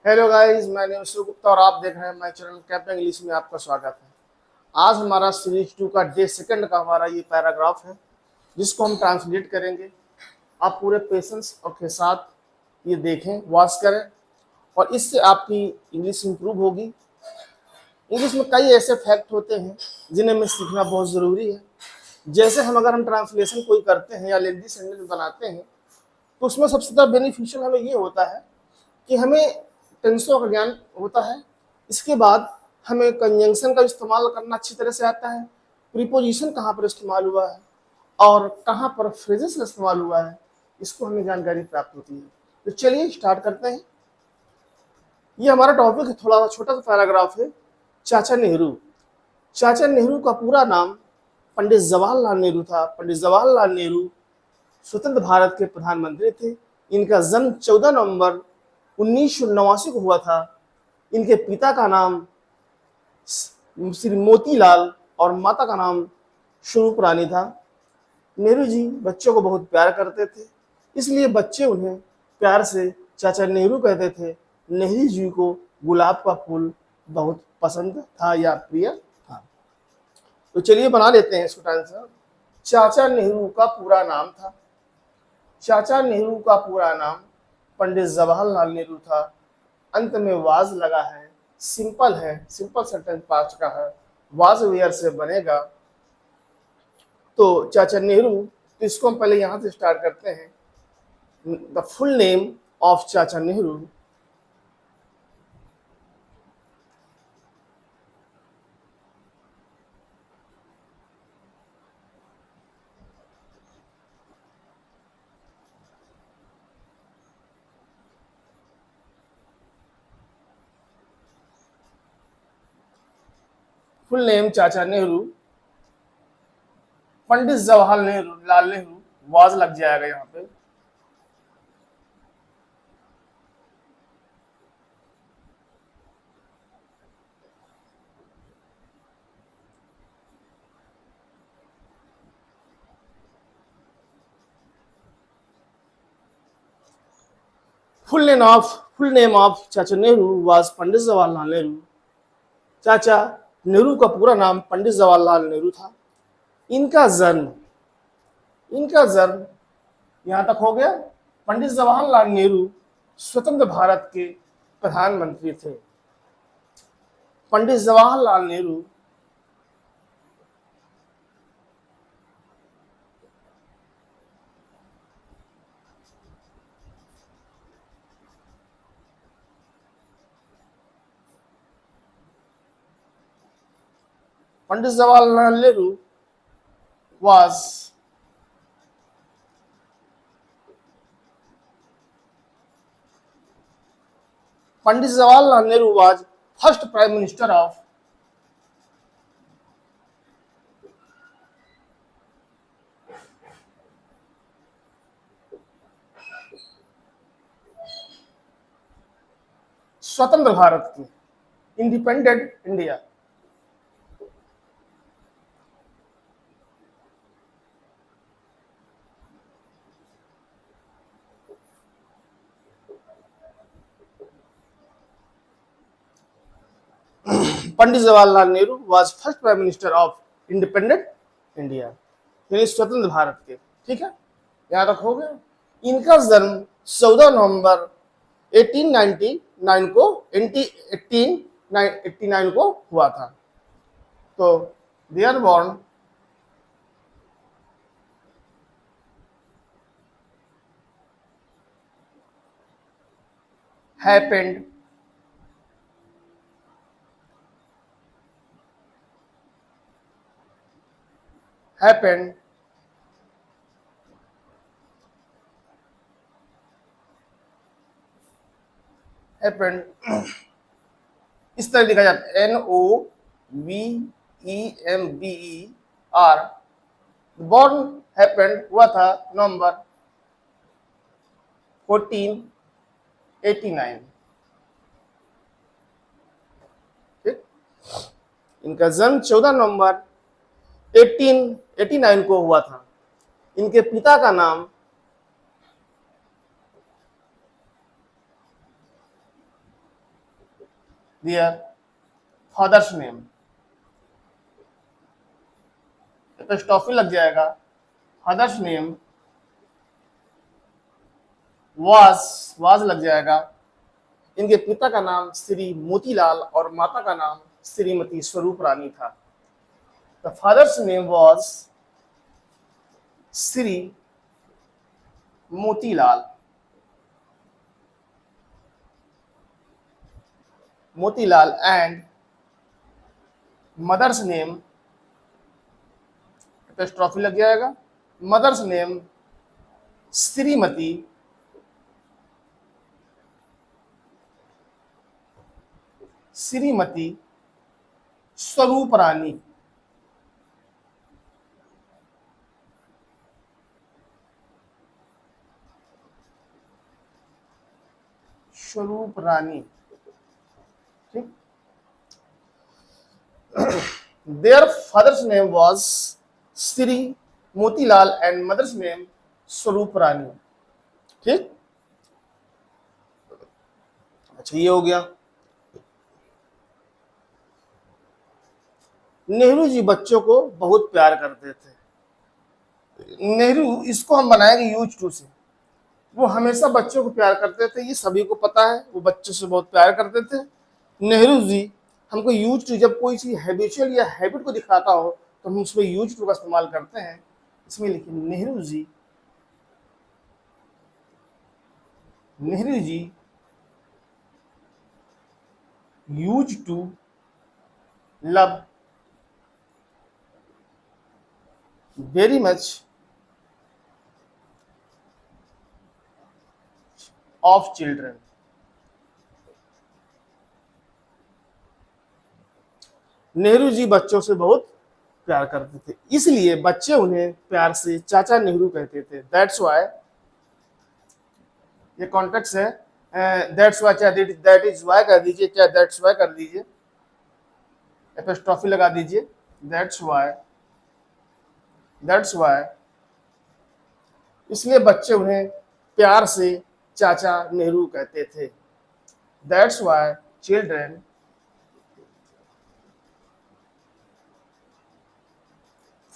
Hello guys, मैं शिव गुप्ता और आप देख रहे हैं माय चैनल कैप्टन इंग्लिश में आपका स्वागत है। आज हमारा सीरीज 2 का डे सेकंड का हमारा ये पैराग्राफ है जिसको हम ट्रांसलेट करेंगे। आप पूरे पेशेंस और के साथ ये देखें, वॉच करें और इससे आपकी इंग्लिश इंप्रूव होगी। इंग्लिश में कई ऐसे फैक्ट होते हैं जिन्हें हमें सीखना बहुत ज़रूरी है। जैसे अगर हम ट्रांसलेशन कोई करते हैं या लेंथी सेंटेंस बनाते हैं तो उसमें सबसे ज़्यादा बेनिफिशियल हमें ये होता है कि हमें टेंसों का ज्ञान होता है। इसके बाद हमें कंजंक्शन का इस्तेमाल करना अच्छी तरह से आता है, प्रीपोजिशन कहाँ पर इस्तेमाल हुआ है और कहाँ पर फ्रेजेस का इस्तेमाल हुआ है, इसको हमें जानकारी प्राप्त होती है। तो चलिए स्टार्ट करते हैं। ये हमारा टॉपिक है, थोड़ा सा छोटा सा पैराग्राफ है। चाचा नेहरू। चाचा नेहरू का पूरा नाम पंडित जवाहरलाल नेहरू था। पंडित जवाहरलाल नेहरू स्वतंत्र भारत के प्रधानमंत्री थे। इनका जन्म 14 नवंबर 1989 को हुआ था। इनके पिता का नाम श्री मोतीलाल और माता का नाम स्वरूप रानी था। नेहरू जी बच्चों को बहुत प्यार करते थे, इसलिए बच्चे उन्हें प्यार से चाचा नेहरू कहते थे। नेहरू जी को गुलाब का फूल बहुत पसंद था या प्रिय था। तो चलिए बना लेते हैं इसको आंसर। चाचा नेहरू का पूरा नाम था। चाचा नेहरू का पूरा नाम पंडित जवाहरलाल नेहरू था। अंत में वाज लगा है, सिंपल है, सिंपल सेंटेंस पास्ट का है, वाज वेयर से बनेगा। तो चाचा नेहरू, तो इसको हम पहले यहां से स्टार्ट करते हैं। The full name of Chacha Nehru. Full name चाचा नेहरू पंडित जवाहरलाल नेहरू, लाल नेहरू, वाज लग जाएगा यहाँ पे। Full name of Chacha Nehru was Pandit Jawaharlal Nehru. चाचा नेहरू का पूरा नाम पंडित जवाहरलाल नेहरू था। इनका जन्म इनका जन्म यहां तक हो गया। पंडित जवाहरलाल नेहरू स्वतंत्र भारत के प्रधानमंत्री थे। पंडित जवाहरलाल नेहरू पंडित Jawaharlal Nehru was Pandit Jawaharlal Nehru was first prime minister of स्वतंत्र भारत की, independent India. Pandit Jawaharlal Nehru was first prime minister of independent India, यानी स्वतंत्र भारत के। ठीक है, यहां तक हो गया। इनका जन्म 14 नवंबर 1899 को 1889 को हुआ था। तो they are born happened happened happened इस तरह लिखा जाता है, NOVEMBER। बॉर्न हैपेंड हुआ था नवंबर 1489। ठीक, इनका जन्म 14 नवंबर 1889 को हुआ था। इनके पिता का नाम देयर फादर्स नेम, एपोस्ट्रोफी लग जाएगा, फादर्स नेम वाज लग जाएगा, इनके पिता का नाम श्री मोतीलाल और माता का नाम श्रीमती स्वरूप रानी था। The father's name was Shri Motilal, Motilal and mother's name, apostrophe लग जाएगा, मदर्स नेम श्रीमती श्रीमती स्वरूप रानी, स्वरूप रानी, ठीक। Their father's name was Shri Motilal and mother's name Swaroop Rani, ठीक। अच्छा, ये हो गया। नेहरू जी बच्चों को बहुत प्यार करते थे। नेहरू, इसको हम बनाएंगे यूज टू से। वो हमेशा बच्चों को प्यार करते थे, ये सभी को पता है, वो बच्चों से बहुत प्यार करते थे। नेहरू जी हमको यूज टू, जब कोई चीज हैबिचुअल या हैबिट को दिखाता हो तो हम उसमें यूज टू का इस्तेमाल करते हैं। इसमें लिखिए Nehru ji use to love very much of children। Nehru ji बच्चों से बहुत प्यार करते थे, इसलिए बच्चे उन्हें प्यार से चाचा नेहरू कहते थे। दैट्स वाई, ये कॉन्टेक्स्ट है, दैट्स वाई चाहे दैट इज वाई कर दीजिए, चाहे दैट्स वाई कर दीजिए, एपोस्ट्रोफी लगा दीजिए, दैट्स वाई, इसलिए बच्चे उन्हें प्यार से चाचा नेहरू कहते थे। That's why children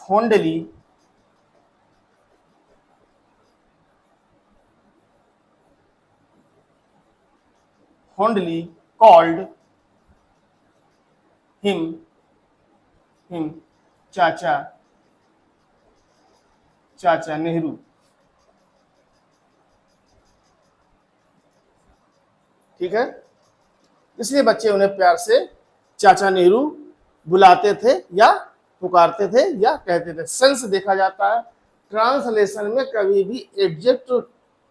fondly called him Chacha Nehru, ठीक है। इसलिए बच्चे उन्हें प्यार से चाचा नेहरू बुलाते थे या पुकारते थे या कहते थे। सेंस देखा जाता है, ट्रांसलेशन में कभी भी एग्जैक्ट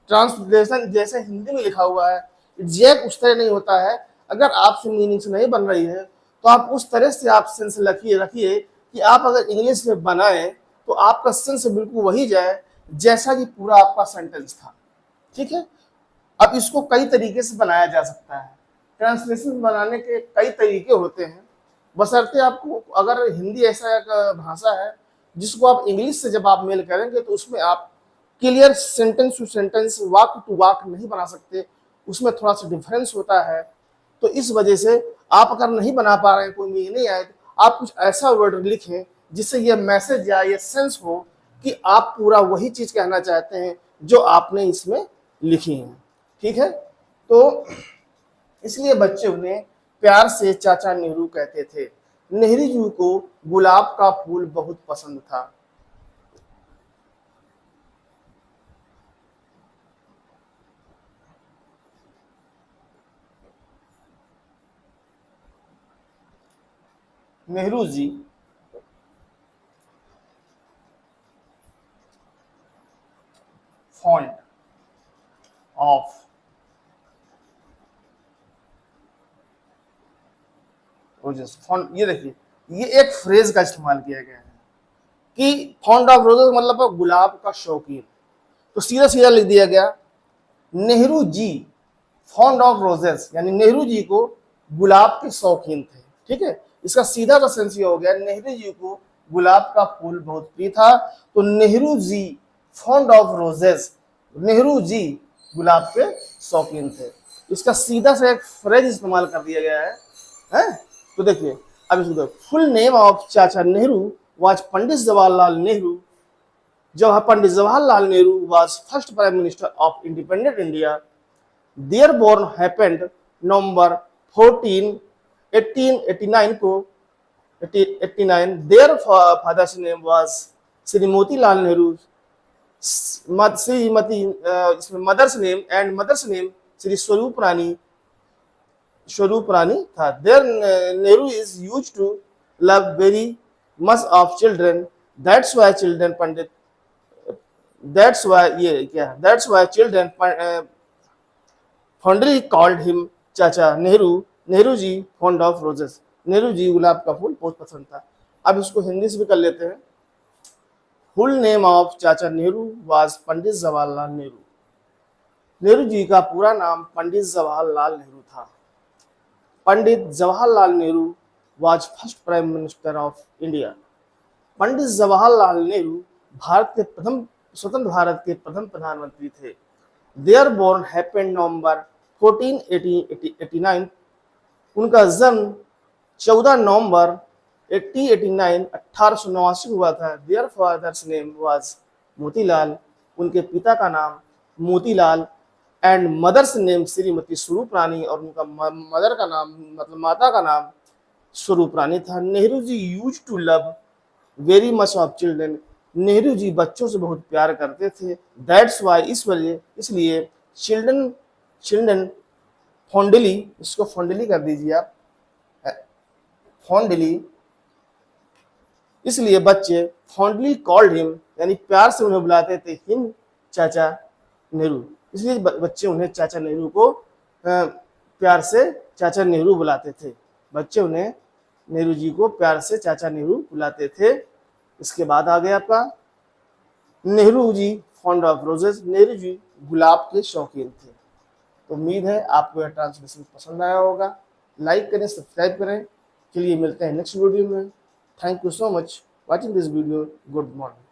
ट्रांसलेशन जैसे हिंदी में लिखा हुआ है एग्जैक्ट उस तरह नहीं होता है। अगर आपसे मीनिंग से नहीं बन रही है तो आप उस तरह से आप सेंस रखिए कि आप अगर इंग्लिश में बनाए तो आपका सेंस बिल्कुल वही जाए जैसा कि पूरा आपका सेंटेंस था, ठीक है। अब इसको कई तरीके से बनाया जा सकता है। ट्रांसलेशन बनाने के कई तरीके होते हैं, बशर्ते आपको, अगर हिंदी ऐसा एक भाषा है जिसको आप इंग्लिश से जब आप मेल करेंगे तो उसमें आप क्लियर सेंटेंस टू सेंटेंस, वाक टू वाक नहीं बना सकते, उसमें थोड़ा सा डिफरेंस होता है। तो इस वजह से आप अगर नहीं बना पा रहे हैं, कोई मीनिंग नहीं आए, तो आप कुछ ऐसा वर्ड लिखें जिससे ये मैसेज या ये सेंस हो कि आप पूरा वही चीज कहना चाहते हैं जो आपने इसमें लिखी है, ठीक है। तो इसलिए बच्चे उन्हें प्यार से चाचा नेहरू कहते थे। नेहरू जी को गुलाब का फूल बहुत पसंद था। नेहरू जी फॉन्ड ऑफ रोजेस, फॉन्ड, ये देखिए ये एक फ्रेज का इस्तेमाल किया गया है कि फॉन्ड ऑफ रोजेस मतलब गुलाब का शौकीन। तो सीधा सीधा लिख दिया गया Nehru ji fond of roses, यानी नेहरू जी को गुलाब के शौकीन थे, ठीक है। इसका सीधा सा सेंस ये हो गया नेहरू जी को गुलाब का फूल बहुत प्रिय था। तो Nehru ji fond of roses, Nehru ji गुलाब के शौकीन थे। इसका सीधा सा एक फ्रेज इस्तेमाल कर दिया गया है है। तो देखिए अब इसको, full name of Chacha Nehru was Pandit Jawaharlal Nehru. जब Pandit Jawaharlal Nehru was first prime minister of independent India. Their born happened November 14 1889 को 89। Their father's name was Shri Motilal Nehru. Shrimati इसमें मदर्स नेम श्री स्वरूप रानी था। Their Nehru is use to love very much of children. That's why children Pandit that's why ये क्या that's why children fondly called him Chacha Nehru. Nehru ji fond of roses. Nehru ji गुलाब का फूल बहुत पसंद था। अब इसको हिंदी से भी कर लेते हैं। Full name of Chacha Nehru was Pandit Jawaharlal Nehru. Nehru ji का पूरा नाम पंडित जवाहरलाल नेहरू था। Pandit Jawaharlal Nehru was first prime minister of India. Pandit Jawaharlal Nehru स्वतंत्र भारत के प्रथम प्रधानमंत्री थे। Their born happened November 14 1889। उनका जन्म 14 नवंबर 1889 हुआ था। Their father's name was Motilal. उनके पिता का नाम Motilal and mother's name Shrimati स्वरूप रानी, और उनका मदर का नाम मतलब माता का नाम स्वरूप रानी था। Nehru ji use to love very much of children. Nehru ji बच्चों से बहुत प्यार करते थे। दैट्स वाई इसलिए चिल्ड्रन फॉन्डली, इसको फॉन्डली कर दीजिए आप, फॉन्डली, इसलिए बच्चे फॉन्डली कॉल्ड हिम, यानी प्यार से उन्हें बुलाते थे, हिम चाचा नेहरू। इसलिए बच्चे उन्हें चाचा नेहरू को प्यार से चाचा नेहरू बुलाते थे। बच्चे उन्हें नेहरू जी को प्यार से चाचा नेहरू बुलाते थे। इसके बाद आ गया आपका Nehru ji fond of roses. Nehru ji गुलाब के शौकीन थे। तो उम्मीद है आपको यह ट्रांसलेशन पसंद आया होगा। लाइक करें, सब्सक्राइब करें। चलिए मिलते हैं नेक्स्ट वीडियो में। Thank you so much watching this video. Good morning.